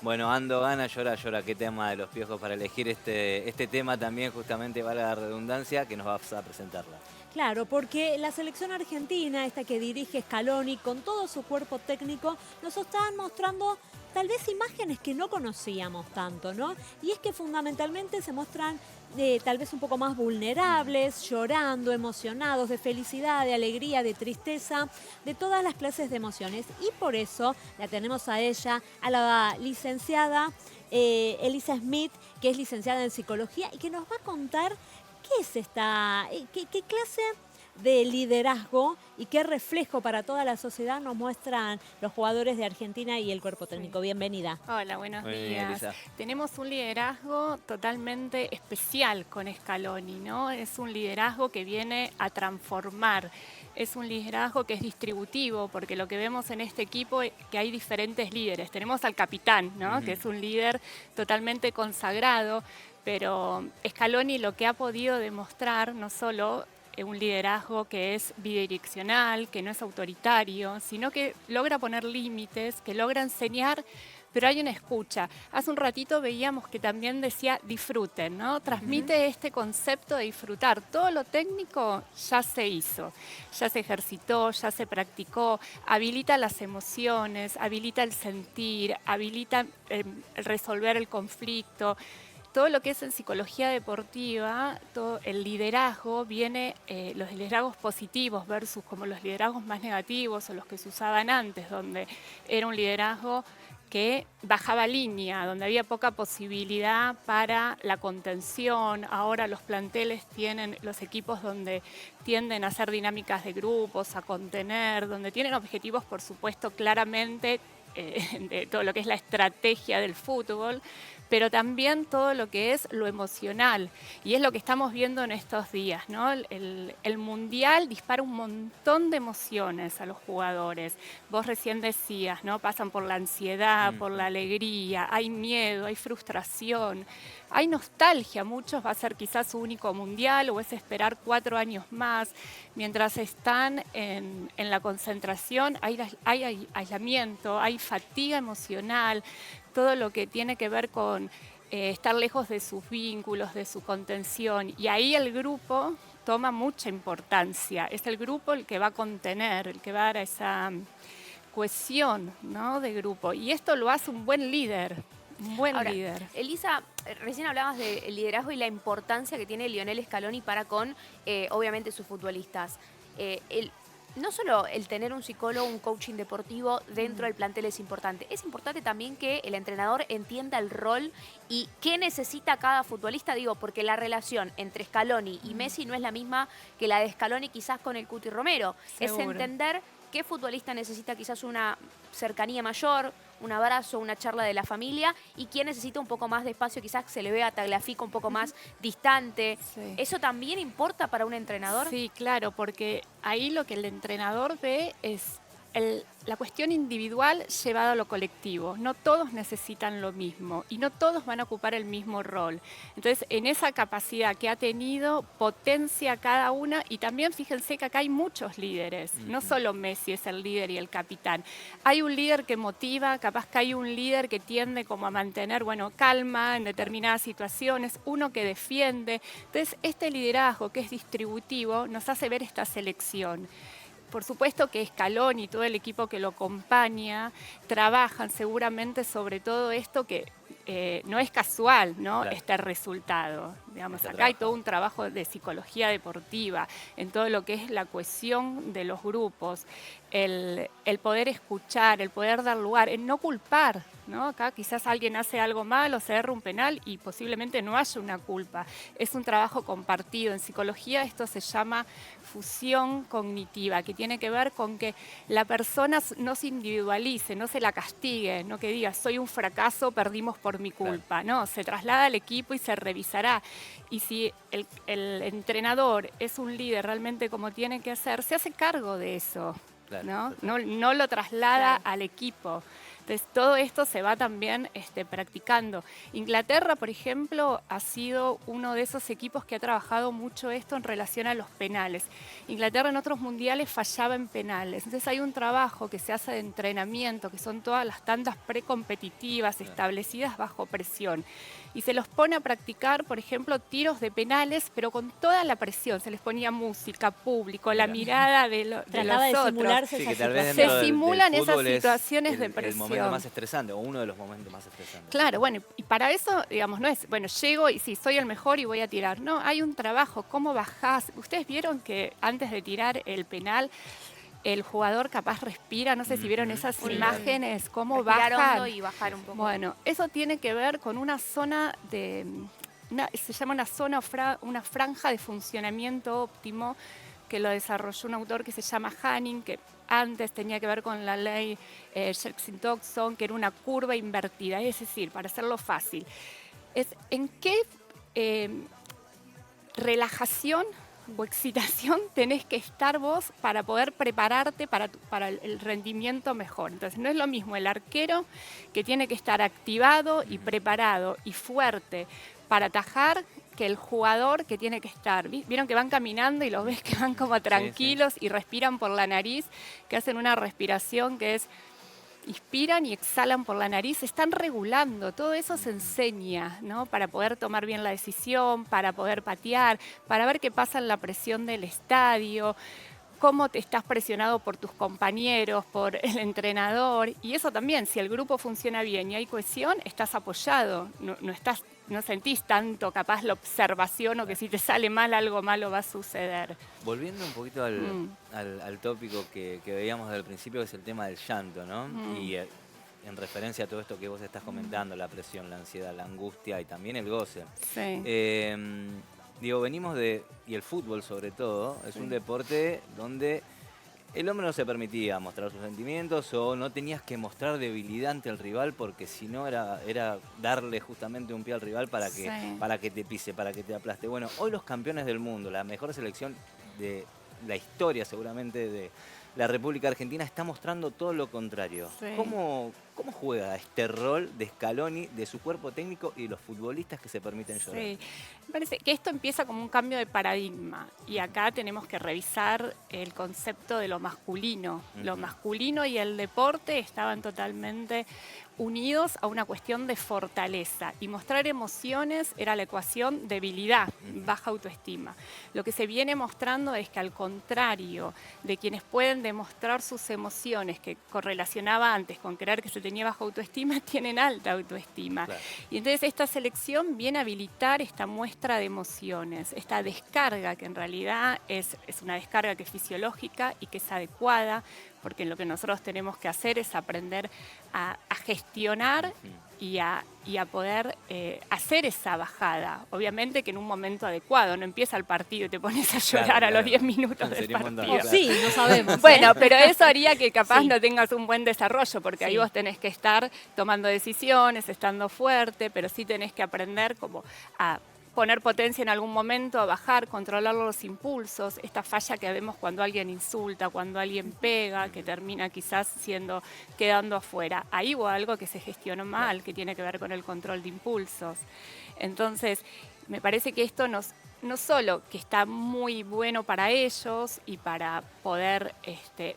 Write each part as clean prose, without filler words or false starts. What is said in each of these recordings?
Bueno, Ando gana, llora, llora. Qué tema de los piojos para elegir este tema también, justamente, valga la redundancia, que nos vas a presentarla. Claro, porque la selección argentina, esta que dirige Scaloni, con todo su cuerpo técnico, nos están mostrando tal vez imágenes que no conocíamos tanto, ¿no? Y es que fundamentalmente se muestran tal vez un poco más Ujú. vulnerables, llorando, emocionados, de felicidad, de alegría, de tristeza, de todas las clases de emociones. Y por eso la tenemos a ella, a la licenciada Elisa Smith, que es licenciada en psicología y que nos va a contar ¿qué es qué clase de liderazgo y qué reflejo para toda la sociedad nos muestran los jugadores de Argentina y el cuerpo Sí. técnico? Bienvenida. Hola, buenos Muy bien, días. Elisa. Tenemos un liderazgo totalmente especial con Scaloni, ¿no? Es un liderazgo que viene a transformar. Es un liderazgo que es distributivo, porque lo que vemos en este equipo es que hay diferentes líderes. Tenemos al capitán, ¿no? Que Ujú. es un líder totalmente consagrado, pero Scaloni lo que ha podido demostrar, no solo un liderazgo que es bidireccional, que no es autoritario, sino que logra poner límites, que logra enseñar, pero hay una escucha. Hace un ratito veíamos que también decía disfruten, ¿no? Ujú. Transmite este concepto de disfrutar. Todo lo técnico ya se hizo, ya se ejercitó, ya se practicó, habilita las emociones, habilita el sentir, habilita resolver el conflicto. Todo lo que es en psicología deportiva, todo el liderazgo viene, los liderazgos positivos versus como los liderazgos más negativos o los que se usaban antes, donde era un liderazgo que bajaba línea, donde había poca posibilidad para la contención. Ahora los planteles tienen, los equipos donde tienden a hacer dinámicas de grupos, a contener, donde tienen objetivos, por supuesto, claramente de todo lo que es la estrategia del fútbol, pero también todo lo que es lo emocional. Y es lo que estamos viendo en estos días, ¿no? El Mundial dispara un montón de emociones a los jugadores. Vos recién decías, ¿no? Pasan por la ansiedad, por la Ujú. alegría, hay miedo, hay frustración, hay nostalgia. Muchos va a ser quizás su único Mundial o es esperar 4 años más. Mientras están en la concentración, hay aislamiento, hay fatiga emocional, todo lo que tiene que ver con estar lejos de sus vínculos, de su contención. Y ahí el grupo toma mucha importancia. Es el grupo el que va a contener, el que va a dar esa cohesión, ¿no? De grupo. Y esto lo hace un buen líder, un buen Ahora, líder. Elisa, recién hablabas del liderazgo y la importancia que tiene Lionel Scaloni para con, obviamente, sus futbolistas. No solo el tener un psicólogo, un coaching deportivo dentro del plantel es importante también que el entrenador entienda el rol y qué necesita cada futbolista, digo, porque la relación entre Scaloni y Messi no es la misma que la de Scaloni quizás con el Cuti Romero. Es Seguro. entender qué futbolista necesita quizás una cercanía mayor, un abrazo, una charla de la familia y quién necesita un poco más de espacio, quizás se le vea a Tagliafico un poco más distante. Sí. ¿Eso también importa para un entrenador? Sí, claro, porque ahí lo que el entrenador ve es la cuestión individual llevada a lo colectivo. No todos necesitan lo mismo y no todos van a ocupar el mismo rol. Entonces, en esa capacidad que ha tenido, potencia cada una y también fíjense que acá hay muchos líderes. No Ujú. solo Messi es el líder y el capitán. Hay un líder que motiva, capaz que hay un líder que tiende como a mantener, bueno, calma en Claro. determinadas situaciones, uno que defiende. Entonces, este liderazgo que es distributivo nos hace ver esta selección. Por supuesto que Scaloni y todo el equipo que lo acompaña trabajan seguramente sobre todo esto que no es casual, ¿no? Claro. Este resultado. Digamos, Está acá hay todo trabajado. un trabajo de psicología deportiva, en todo lo que es la cohesión de los grupos, el poder escuchar, el poder dar lugar, el no culpar, ¿no? Acá quizás alguien hace algo mal o se erra un penal y posiblemente no haya una culpa. Es un trabajo compartido. En psicología esto se llama fusión cognitiva, que tiene que ver con que la persona no se individualice, no se la castigue, no que diga soy un fracaso, perdimos por mi Claro. culpa. No, se traslada al equipo y se revisará. Y si el entrenador es un líder realmente como tiene que ser, se hace cargo de eso. Claro, ¿No? No, totalmente. no lo traslada Claro. al equipo. Entonces, todo esto se va también practicando. Inglaterra, por ejemplo, ha sido uno de esos equipos que ha trabajado mucho esto en relación a los penales. Inglaterra en otros mundiales fallaba en penales. Entonces, hay un trabajo que se hace de entrenamiento, que son todas las tandas precompetitivas establecidas bajo presión. Y se los pone a practicar, por ejemplo, tiros de penales, pero con toda la presión. Se les ponía música, público, la mirada de los otros. Sí, que tal vez Se dentro simulan del esas fútbol es situaciones de presión. el momento más estresante, o uno de los momentos más estresantes. Claro, bueno, y para eso, digamos, no es, bueno, llego y sí, soy el mejor y voy a tirar. No, hay un trabajo, cómo bajás. Ustedes vieron que antes de tirar el penal, el jugador capaz respira, no sé si vieron esas imágenes, cómo Respirar bajan. hondo y bajar un poco. Bueno, eso tiene que ver con una zona se llama una franja de funcionamiento óptimo, que lo desarrolló un autor que se llama Hanning, que antes tenía que ver con la ley Jackson-Dodson, que era una curva invertida. Es decir, para hacerlo fácil, es en qué relajación o excitación tenés que estar vos para poder prepararte para el rendimiento mejor. Entonces, no es lo mismo el arquero, que tiene que estar activado y preparado y fuerte para atajar, que el jugador, que tiene que estar. Vieron que van caminando y los ves que van como tranquilos y respiran por la nariz, que hacen una respiración que es: inspiran y exhalan por la nariz, están regulando, todo eso se enseña, ¿no? Para poder tomar bien la decisión, para poder patear, para ver qué pasa en la presión del estadio, cómo te estás presionado por tus compañeros, por el entrenador. Y eso también, si el grupo funciona bien y hay cohesión, estás apoyado, no sentís tanto capaz la observación o que si te sale mal algo malo va a suceder. Volviendo un poquito al tópico que veíamos desde el principio, que es el tema del llanto, ¿no? Y en referencia a todo esto que vos estás comentando, la presión, la ansiedad, la angustia y también el goce. Sí. Digo, venimos y el fútbol sobre todo, es un deporte donde el hombre no se permitía mostrar sus sentimientos o no tenías que mostrar debilidad ante el rival, porque si no era darle justamente un pie al rival para que te pise, para que te aplaste. Bueno, hoy los campeones del mundo, la mejor selección de la historia seguramente de la República Argentina, está mostrando todo lo contrario. Sí. ¿Cómo juega este rol de Scaloni, de su cuerpo técnico y de los futbolistas que se permiten llorar? Sí, me parece que esto empieza como un cambio de paradigma y acá tenemos que revisar el concepto de lo masculino. Lo masculino y el deporte estaban totalmente unidos a una cuestión de fortaleza, y mostrar emociones era la ecuación debilidad, baja autoestima. Lo que se viene mostrando es que, al contrario de quienes pueden demostrar sus emociones, que correlacionaba antes con creer que se tenía baja autoestima, tienen alta autoestima. Claro. Y entonces esta selección viene a habilitar esta muestra de emociones, esta descarga, que en realidad es una descarga que es fisiológica y que es adecuada, porque lo que nosotros tenemos que hacer es aprender a gestionar y a poder hacer esa bajada. Obviamente que en un momento adecuado, no empieza el partido y te pones a llorar a los 10 minutos del partido. O sí, no sabemos. Bueno, pero eso haría que capaz no tengas un buen desarrollo, porque ahí Sí. vos tenés que estar tomando decisiones, estando fuerte, pero sí tenés que aprender como a poner potencia en algún momento, a bajar, controlar los impulsos, esta falla que vemos cuando alguien insulta, cuando alguien pega, que termina quizás quedando afuera. Ahí hubo algo que se gestionó mal, que tiene que ver con el control de impulsos. Entonces, me parece que esto no solo que está muy bueno para ellos y para poder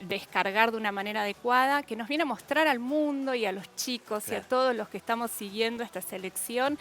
descargar de una manera adecuada, que nos viene a mostrar al mundo y a los chicos y a todos los que estamos siguiendo esta selección,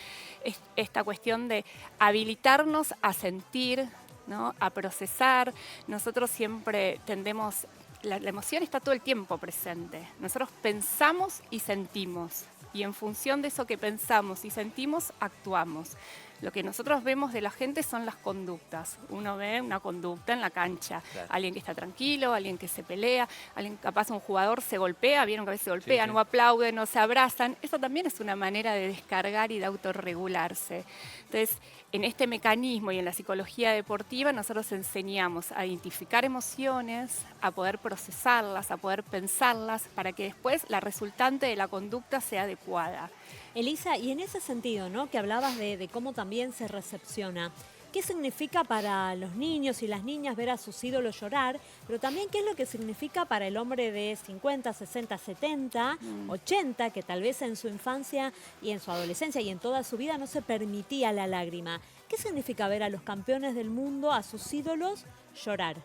esta cuestión de habilitarnos a sentir, ¿no? A procesar. Nosotros siempre tendemos, la emoción está todo el tiempo presente. Nosotros pensamos y sentimos, y en función de eso que pensamos y sentimos, actuamos. Lo que nosotros vemos de la gente son las conductas. Uno ve una conducta en la cancha. Claro. Alguien que está tranquilo, alguien que se pelea, alguien capaz un jugador se golpea, vieron que a veces se golpean, o aplauden, o se abrazan. Eso también es una manera de descargar y de autorregularse. Entonces, en este mecanismo y en la psicología deportiva, nosotros enseñamos a identificar emociones, a poder procesarlas, a poder pensarlas, para que después la resultante de la conducta sea adecuada. Elisa, y en ese sentido, ¿no?, que hablabas de cómo también se recepciona, qué significa para los niños y las niñas ver a sus ídolos llorar, pero también qué es lo que significa para el hombre de 50, 60, 70, 80, que tal vez en su infancia y en su adolescencia y en toda su vida no se permitía la lágrima. ¿Qué significa ver a los campeones del mundo, a sus ídolos, llorar?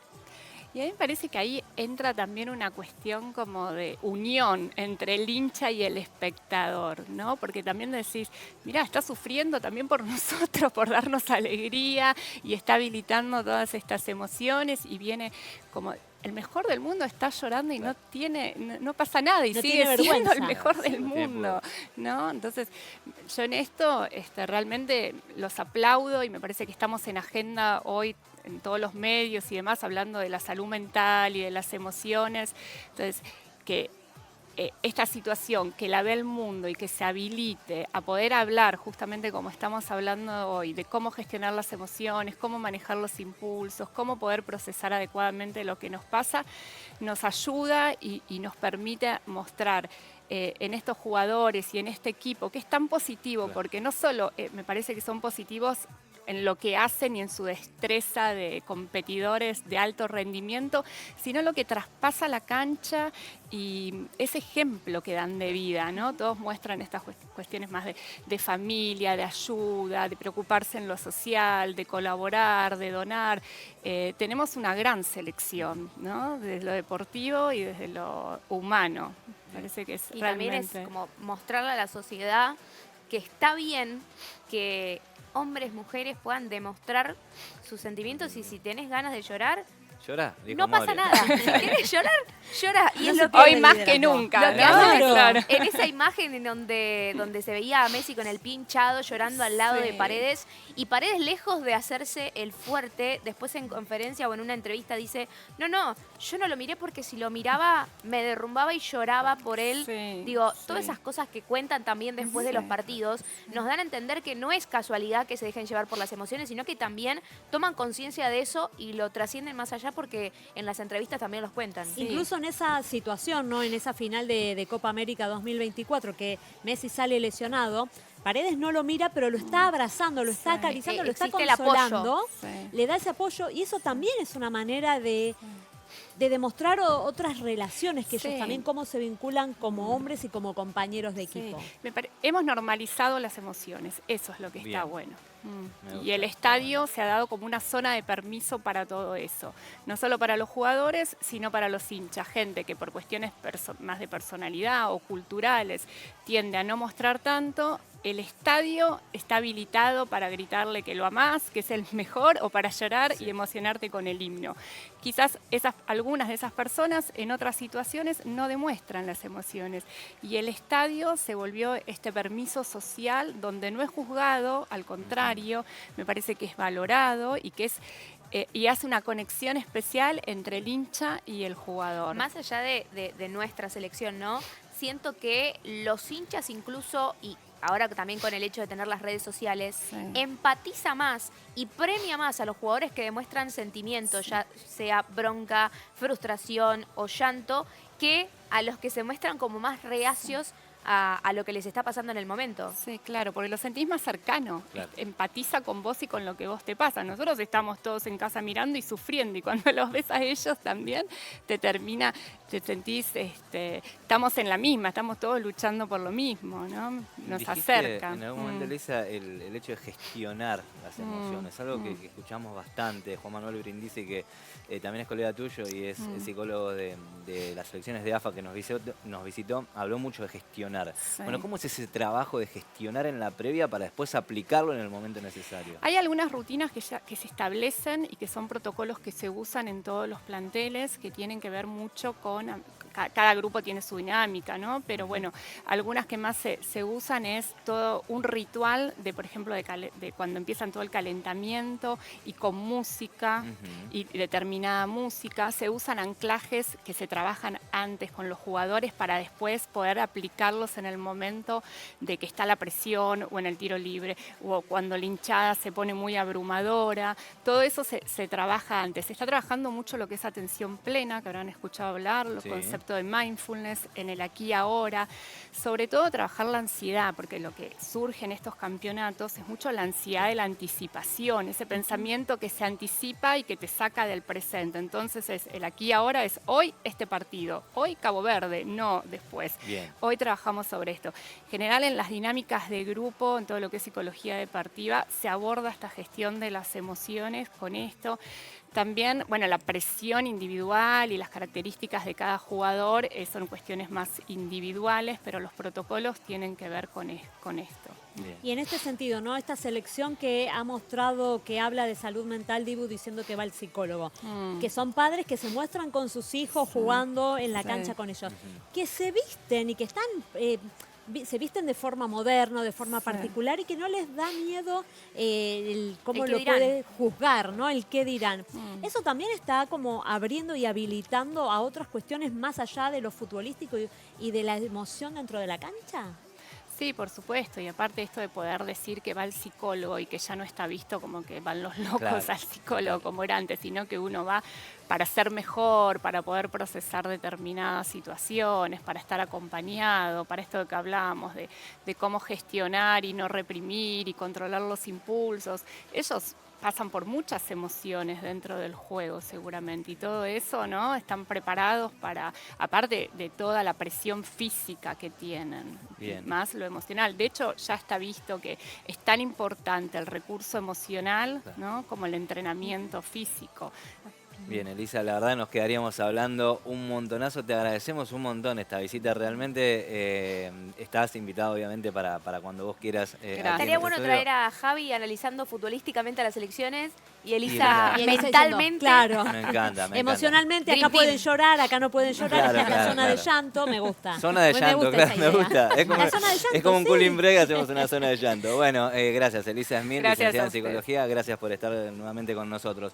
Y a mí me parece que ahí entra también una cuestión como de unión entre el hincha y el espectador, ¿no? Porque también decís, mirá, está sufriendo también por nosotros, por darnos alegría y está habilitando todas estas emociones y viene como... El mejor del mundo está llorando y no pasa nada y No sigue tiene siendo el vergüenza. mejor del No tiene mundo, ¿no? Entonces, yo en esto realmente los aplaudo y me parece que estamos en agenda hoy en todos los medios y demás hablando de la salud mental y de las emociones. Entonces, que esta situación, que la ve el mundo y que se habilite a poder hablar justamente como estamos hablando hoy, de cómo gestionar las emociones, cómo manejar los impulsos, cómo poder procesar adecuadamente lo que nos pasa, nos ayuda y nos permite mostrar en estos jugadores y en este equipo, que es tan positivo, porque no solo me parece que son positivos en lo que hacen y en su destreza de competidores de alto rendimiento, sino lo que traspasa la cancha y ese ejemplo que dan de vida, ¿no? Todos muestran estas cuestiones más de familia, de ayuda, de preocuparse en lo social, de colaborar, de donar. Tenemos una gran selección, ¿no? Desde lo deportivo y desde lo humano. Parece que es Y realmente... también es como mostrarle a la sociedad que está bien que hombres, mujeres puedan demostrar sus sentimientos y si tenés ganas de llorar, Llorá, dijo no pasa Moria. nada. Si querés llorar, llora. Y es lo que Hoy más que nunca, lo que ¿no? hace Claro. en esa imagen en donde se veía a Messi con el pie hinchado llorando al lado de Paredes, y Paredes, lejos de hacerse el fuerte, después en conferencia o en una entrevista dice, no, yo no lo miré porque si lo miraba me derrumbaba y lloraba por él. Digo, todas esas cosas que cuentan también después de los partidos nos dan a entender que no es casualidad que se dejen llevar por las emociones, sino que también toman conciencia de eso y lo trascienden más allá porque en las entrevistas también los cuentan. Incluso en esa situación, ¿no? En esa final de Copa América 2024, que Messi sale lesionado, Paredes no lo mira, pero lo está abrazando, lo está acariciando, lo está Existe el apoyo. consolando, le da ese apoyo y eso también es una manera de demostrar otras relaciones que ellos también, cómo se vinculan como hombres y como compañeros de equipo. Hemos normalizado las emociones, eso es lo que está bueno. Y el estadio se ha dado como una zona de permiso para todo eso, no solo para los jugadores, sino para los hinchas, gente que por cuestiones más de personalidad o culturales tiende a no mostrar tanto. El estadio está habilitado para gritarle que lo amás, que es el mejor, o para llorar y emocionarte con el himno. Quizás algunas de esas personas en otras situaciones no demuestran las emociones. Y el estadio se volvió este permiso social donde no es juzgado, al contrario, me parece que es valorado y que es... y hace una conexión especial entre el hincha y el jugador. Más allá de nuestra selección, ¿no? Siento que los hinchas incluso, y ahora también con el hecho de tener las redes sociales, empatiza más y premia más a los jugadores que demuestran sentimientos, ya sea bronca, frustración o llanto, que a los que se muestran como más reacios a lo que les está pasando en el momento. Sí, claro, porque lo sentís más cercano, empatiza con vos y con lo que vos te pasa. Nosotros estamos todos en casa mirando y sufriendo, y cuando los ves a ellos también, te sentís, estamos en la misma, estamos todos luchando por lo mismo, ¿no? Nos Dijiste acerca. En algún momento, Elisa, el hecho de gestionar las emociones, algo que escuchamos bastante. Juan Manuel Brindisi, que también es colega tuyo y es psicólogo de las selecciones de AFA que nos visitó, habló mucho de gestionar. Bueno, ¿cómo es ese trabajo de gestionar en la previa para después aplicarlo en el momento necesario? Hay algunas rutinas que se establecen y que son protocolos que se usan en todos los planteles, que tienen que ver mucho con... Cada grupo tiene su dinámica, ¿no? Pero bueno, algunas que más se usan es todo un ritual de, por ejemplo, de cuando empiezan todo el calentamiento y con música y determinada música. Se usan anclajes que se trabajan antes con los jugadores para después poder aplicarlos en el momento de que está la presión o en el tiro libre o cuando la hinchada se pone muy abrumadora. Todo eso se trabaja antes. Se está trabajando mucho lo que es atención plena, que habrán escuchado hablar, los conceptos concepto de mindfulness, en el aquí y ahora, sobre todo trabajar la ansiedad, porque lo que surge en estos campeonatos es mucho la ansiedad de la anticipación, ese pensamiento que se anticipa y que te saca del presente. Entonces el aquí y ahora es hoy este partido, hoy Cabo Verde, no después. Bien. Hoy trabajamos sobre esto. En general, en las dinámicas de grupo, en todo lo que es psicología deportiva, se aborda esta gestión de las emociones con esto. También, bueno, la presión individual y las características de cada jugador son cuestiones más individuales, pero los protocolos tienen que ver con esto. Bien. Y en este sentido, ¿no? Esta selección que ha mostrado, que habla de salud mental, Dibu, diciendo que va el psicólogo, que son padres que se muestran con sus hijos jugando en la cancha con ellos, que se visten y que están... se visten de forma moderna, de forma particular y que no les da miedo cómo El qué lo dirán. puede juzgar, ¿no? El qué dirán. Eso también está como abriendo y habilitando a otras cuestiones más allá de lo futbolístico y de la emoción dentro de la cancha. Sí, por supuesto, y aparte esto de poder decir que va el psicólogo y que ya no está visto como que van los locos Claro. al psicólogo como era antes, sino que uno va para ser mejor, para poder procesar determinadas situaciones, para estar acompañado, para esto de que hablábamos, de cómo gestionar y no reprimir y controlar los impulsos. Ellos pasan por muchas emociones dentro del juego seguramente y todo eso, ¿no? Están preparados para, aparte de toda la presión física que tienen, Bien. más lo emocional. De hecho, ya está visto que es tan importante el recurso emocional, ¿no? Como el entrenamiento físico. Bien, Elisa, la verdad nos quedaríamos hablando un montonazo. Te agradecemos un montón esta visita. Realmente estás invitado, obviamente, para cuando vos quieras. Aquí en Estaría este bueno estudio. traer a Javi analizando futbolísticamente a las selecciones y Elisa. Elisa Y Elisa mentalmente. diciendo, claro. Me encanta, me Emocionalmente, Dream acá Team. pueden llorar, acá no pueden llorar, Claro, esta es la claro, zona de claro. llanto, me gusta. Zona de Me llanto, gusta claro, esa me idea. gusta. La zona de llanto, es como un sí. cooling break, hacemos una zona de llanto. Bueno, gracias, Elisa Smith, Gracias licenciada a en ustedes. Psicología. Gracias por estar nuevamente con nosotros.